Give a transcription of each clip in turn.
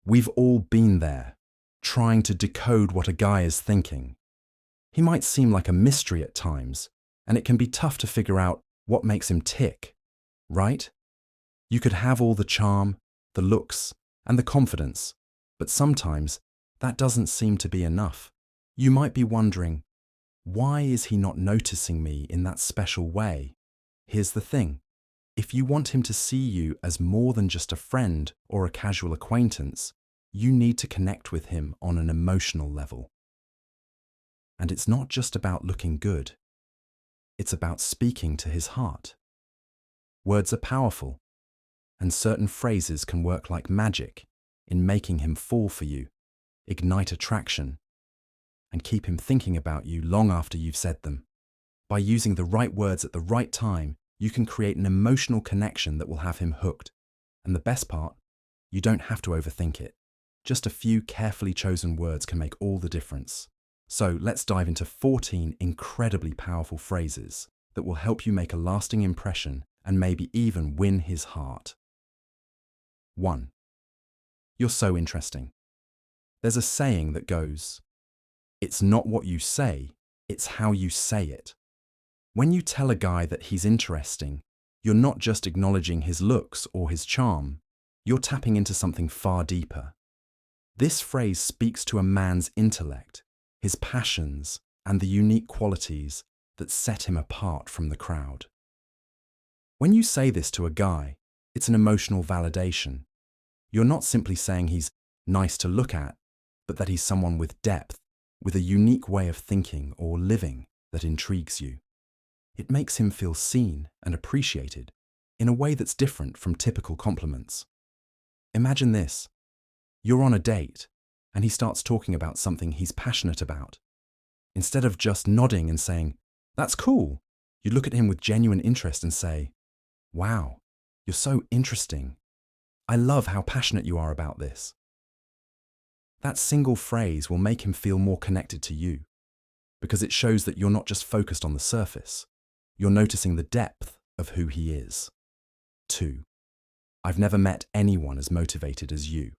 We've all been there, trying to decode what a guy is thinking. He might seem like a mystery at times, and it can be tough to figure out what makes him tick, right? You could have all the charm, the looks, and the confidence, but sometimes that doesn't seem to be enough. You might be wondering, why is he not noticing me in that special way? Here's the thing. If you want him to see you as more than just a friend or a casual acquaintance, you need to connect with him on an emotional level. And it's not just about looking good. It's about speaking to his heart. Words are powerful, and certain phrases can work like magic in making him fall for you, ignite attraction, and keep him thinking about you long after you've said them. By using the right words at the right time, you can create an emotional connection that will have him hooked. And the best part, you don't have to overthink it. Just a few carefully chosen words can make all the difference. So let's dive into 14 incredibly powerful phrases that will help you make a lasting impression and maybe even win his heart. 1. You're so interesting. There's a saying that goes, "It's not what you say, it's how you say it." When you tell a guy that he's interesting, you're not just acknowledging his looks or his charm, you're tapping into something far deeper. This phrase speaks to a man's intellect, his passions, and the unique qualities that set him apart from the crowd. When you say this to a guy, it's an emotional validation. You're not simply saying he's nice to look at, but that he's someone with depth, with a unique way of thinking or living that intrigues you. It makes him feel seen and appreciated in a way that's different from typical compliments. Imagine this. You're on a date, and he starts talking about something he's passionate about. Instead of just nodding and saying, "That's cool," you look at him with genuine interest and say, "Wow, you're so interesting. I love how passionate you are about this." That single phrase will make him feel more connected to you, because it shows that you're not just focused on the surface. You're noticing the depth of who he is. 2. I've never met anyone as motivated as you.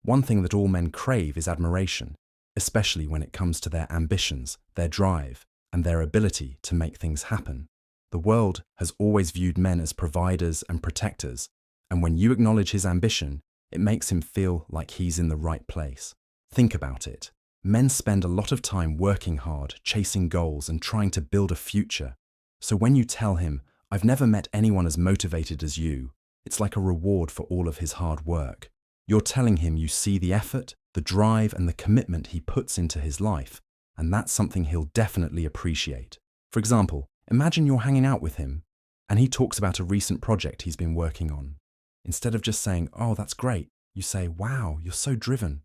One thing that all men crave is admiration, especially when it comes to their ambitions, their drive, and their ability to make things happen. The world has always viewed men as providers and protectors, and when you acknowledge his ambition, it makes him feel like he's in the right place. Think about it. Men spend a lot of time working hard, chasing goals, and trying to build a future. So when you tell him, "I've never met anyone as motivated as you," it's like a reward for all of his hard work. You're telling him you see the effort, the drive, and the commitment he puts into his life, and that's something he'll definitely appreciate. For example, imagine you're hanging out with him, and he talks about a recent project he's been working on. Instead of just saying, "Oh, that's great," you say, "Wow, you're so driven.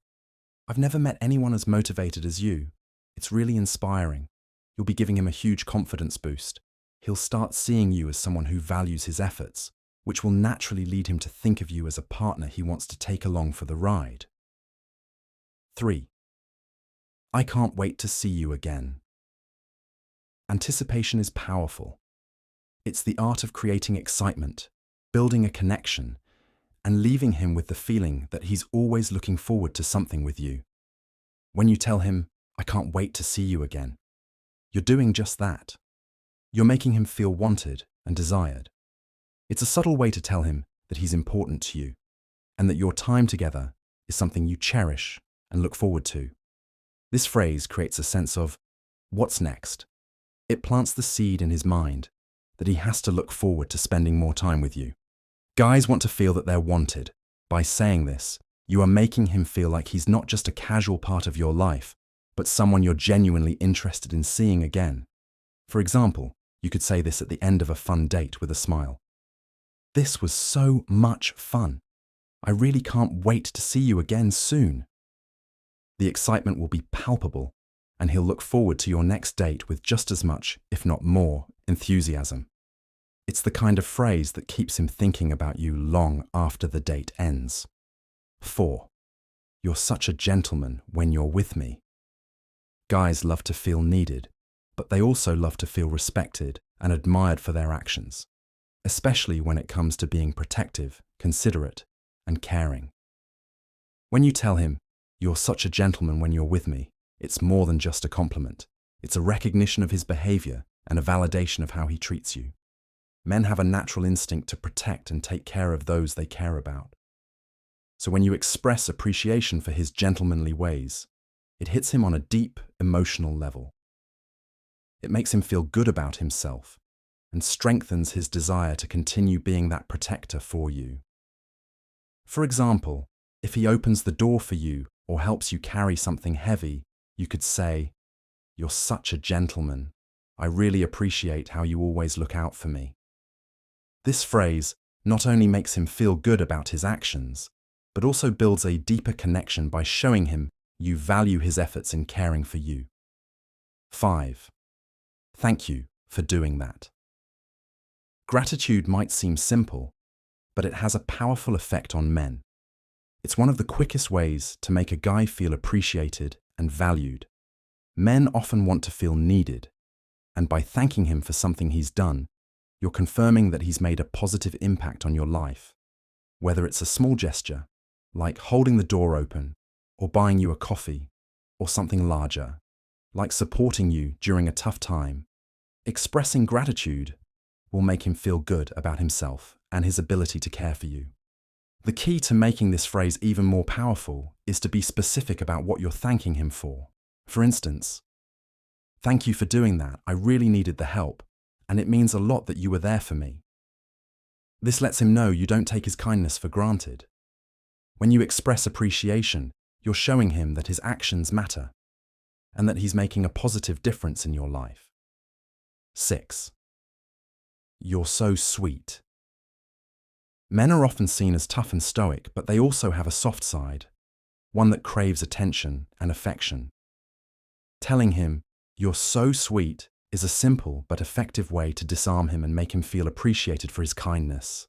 I've never met anyone as motivated as you." It's really inspiring. You'll be giving him a huge confidence boost. He'll start seeing you as someone who values his efforts, which will naturally lead him to think of you as a partner he wants to take along for the ride. 3. I can't wait to see you again. Anticipation is powerful. It's the art of creating excitement, building a connection, and leaving him with the feeling that he's always looking forward to something with you. When you tell him, "I can't wait to see you again," you're doing just that. You're making him feel wanted and desired. It's a subtle way to tell him that he's important to you, and that your time together is something you cherish and look forward to. This phrase creates a sense of, "What's next?" It plants the seed in his mind that he has to look forward to spending more time with you. Guys want to feel that they're wanted. By saying this, you are making him feel like he's not just a casual part of your life, but someone you're genuinely interested in seeing again. For example, you could say this at the end of a fun date with a smile. "This was so much fun. I really can't wait to see you again soon." The excitement will be palpable, and he'll look forward to your next date with just as much, if not more, enthusiasm. It's the kind of phrase that keeps him thinking about you long after the date ends. 4. You're such a gentleman when you're with me. Guys love to feel needed, but they also love to feel respected and admired for their actions, especially when it comes to being protective, considerate, and caring. When you tell him, "You're such a gentleman when you're with me," it's more than just a compliment. It's a recognition of his behavior and a validation of how he treats you. Men have a natural instinct to protect and take care of those they care about. So when you express appreciation for his gentlemanly ways, it hits him on a deep emotional level. It makes him feel good about himself and strengthens his desire to continue being that protector for you. For example, if he opens the door for you or helps you carry something heavy, you could say, "You're such a gentleman. I really appreciate how you always look out for me." This phrase not only makes him feel good about his actions, but also builds a deeper connection by showing him you value his efforts in caring for you. 5. Thank you for doing that. Gratitude might seem simple, but it has a powerful effect on men. It's one of the quickest ways to make a guy feel appreciated and valued. Men often want to feel needed, and by thanking him for something he's done, you're confirming that he's made a positive impact on your life. Whether it's a small gesture, like holding the door open, or buying you a coffee, or something larger, like supporting you during a tough time, expressing gratitude will make him feel good about himself and his ability to care for you. The key to making this phrase even more powerful is to be specific about what you're thanking him for. For instance, "Thank you for doing that. I really needed the help, and it means a lot that you were there for me." This lets him know you don't take his kindness for granted. When you express appreciation, you're showing him that his actions matter and that he's making a positive difference in your life. 6. You're so sweet. Men are often seen as tough and stoic, but they also have a soft side, one that craves attention and affection. Telling him, "You're so sweet," is a simple but effective way to disarm him and make him feel appreciated for his kindness.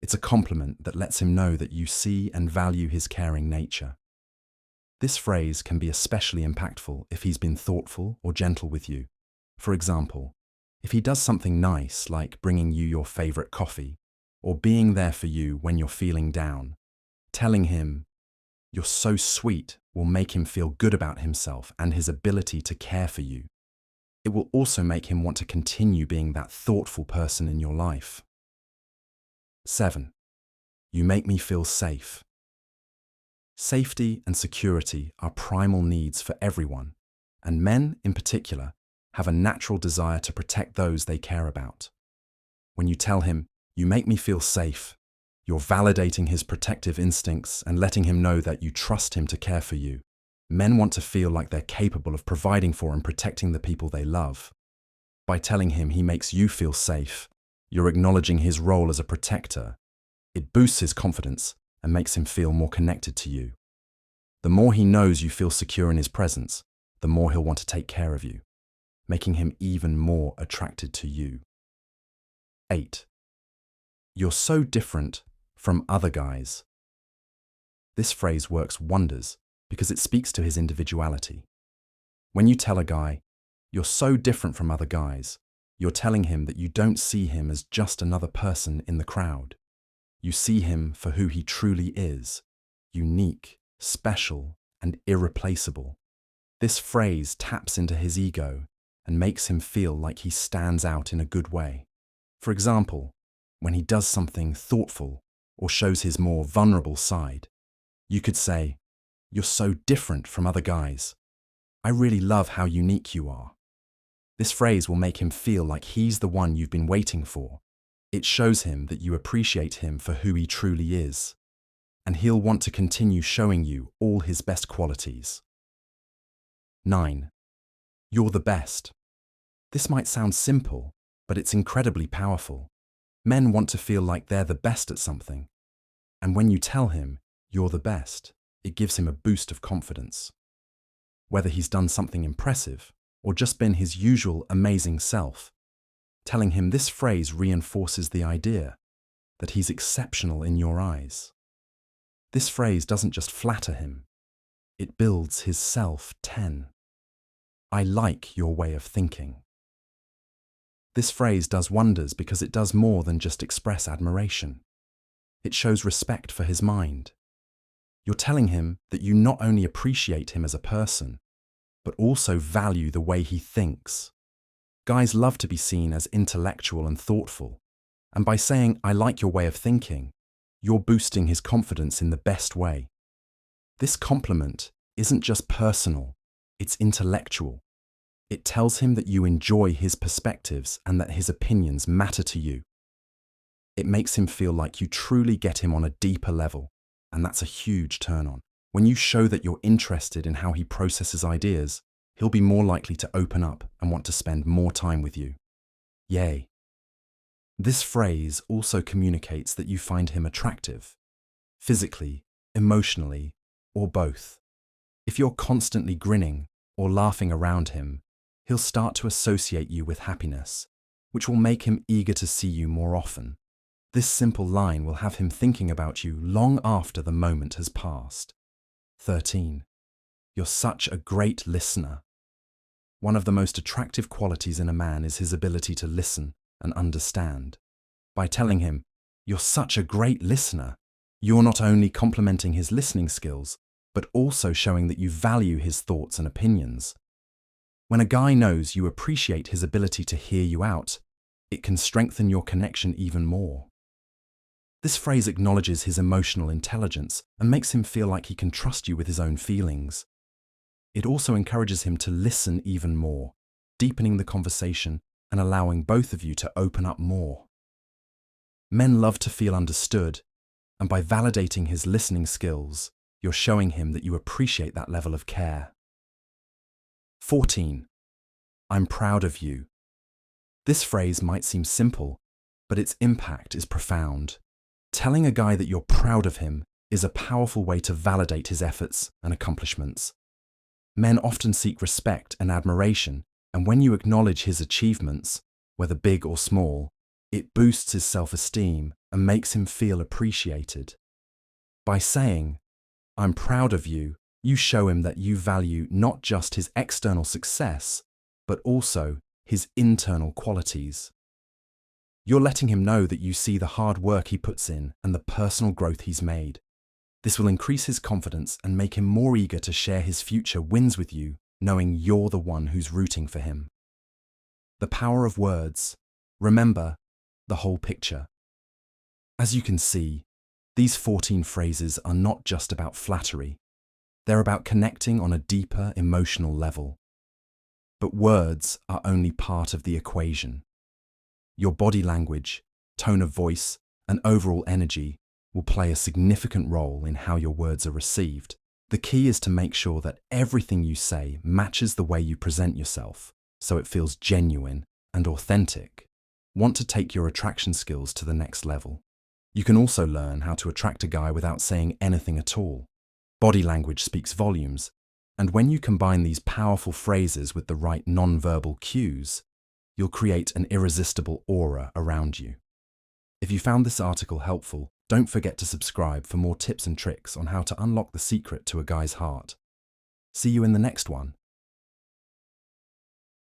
It's a compliment that lets him know that you see and value his caring nature. This phrase can be especially impactful if he's been thoughtful or gentle with you. For example, if he does something nice like bringing you your favorite coffee or being there for you when you're feeling down, telling him, "You're so sweet," will make him feel good about himself and his ability to care for you. It will also make him want to continue being that thoughtful person in your life. 7. You make me feel safe. Safety and security are primal needs for everyone, and men in particular have a natural desire to protect those they care about. When you tell him, "You make me feel safe," you're validating his protective instincts and letting him know that you trust him to care for you. Men want to feel like they're capable of providing for and protecting the people they love. By telling him he makes you feel safe, you're acknowledging his role as a protector. It boosts his confidence and makes him feel more connected to you. The more he knows you feel secure in his presence, the more he'll want to take care of you, making him even more attracted to you. 8. You're so different from other guys. This phrase works wonders because it speaks to his individuality. When you tell a guy, "You're so different from other guys," you're telling him that you don't see him as just another person in the crowd. You see him for who he truly is, unique, special, and irreplaceable. This phrase taps into his ego and makes him feel like he stands out in a good way. For example, when he does something thoughtful or shows his more vulnerable side, you could say, "You're so different from other guys. I really love how unique you are." This phrase will make him feel like he's the one you've been waiting for. It shows him that you appreciate him for who he truly is, and he'll want to continue showing you all his best qualities. 9. You're the best. This might sound simple, but it's incredibly powerful. Men want to feel like they're the best at something, and when you tell him you're the best, it gives him a boost of confidence. Whether he's done something impressive or just been his usual amazing self, telling him this phrase reinforces the idea that he's exceptional in your eyes. This phrase doesn't just flatter him, it builds his self-10. I like your way of thinking. This phrase does wonders because it does more than just express admiration. It shows respect for his mind. You're telling him that you not only appreciate him as a person, but also value the way he thinks. Guys love to be seen as intellectual and thoughtful, and by saying, "I like your way of thinking," you're boosting his confidence in the best way. This compliment isn't just personal, it's intellectual. It tells him that you enjoy his perspectives and that his opinions matter to you. It makes him feel like you truly get him on a deeper level, and that's a huge turn-on. When you show that you're interested in how he processes ideas, he'll be more likely to open up and want to spend more time with you. Yay. This phrase also communicates that you find him attractive, physically, emotionally, or both. If you're constantly grinning or laughing around him, he'll start to associate you with happiness, which will make him eager to see you more often. This simple line will have him thinking about you long after the moment has passed. 13. You're such a great listener. One of the most attractive qualities in a man is his ability to listen and understand. By telling him, "You're such a great listener," you're not only complimenting his listening skills, but also showing that you value his thoughts and opinions. When a guy knows you appreciate his ability to hear you out, it can strengthen your connection even more. This phrase acknowledges his emotional intelligence and makes him feel like he can trust you with his own feelings. It also encourages him to listen even more, deepening the conversation and allowing both of you to open up more. Men love to feel understood, and by validating his listening skills, you're showing him that you appreciate that level of care. 14. I'm proud of you. This phrase might seem simple, but its impact is profound. Telling a guy that you're proud of him is a powerful way to validate his efforts and accomplishments. Men often seek respect and admiration, and when you acknowledge his achievements, whether big or small, it boosts his self-esteem and makes him feel appreciated. By saying, "I'm proud of you," you show him that you value not just his external success, but also his internal qualities. You're letting him know that you see the hard work he puts in and the personal growth he's made. This will increase his confidence and make him more eager to share his future wins with you, knowing you're the one who's rooting for him. The power of words. Remember the whole picture. As you can see, these 14 phrases are not just about flattery. They're about connecting on a deeper emotional level. But words are only part of the equation. Your body language, tone of voice, and overall energy will play a significant role in how your words are received. The key is to make sure that everything you say matches the way you present yourself, so it feels genuine and authentic. Want to take your attraction skills to the next level? You can also learn how to attract a guy without saying anything at all. Body language speaks volumes, and when you combine these powerful phrases with the right non-verbal cues, you'll create an irresistible aura around you. If you found this article helpful, don't forget to subscribe for more tips and tricks on how to unlock the secret to a guy's heart. See you in the next one.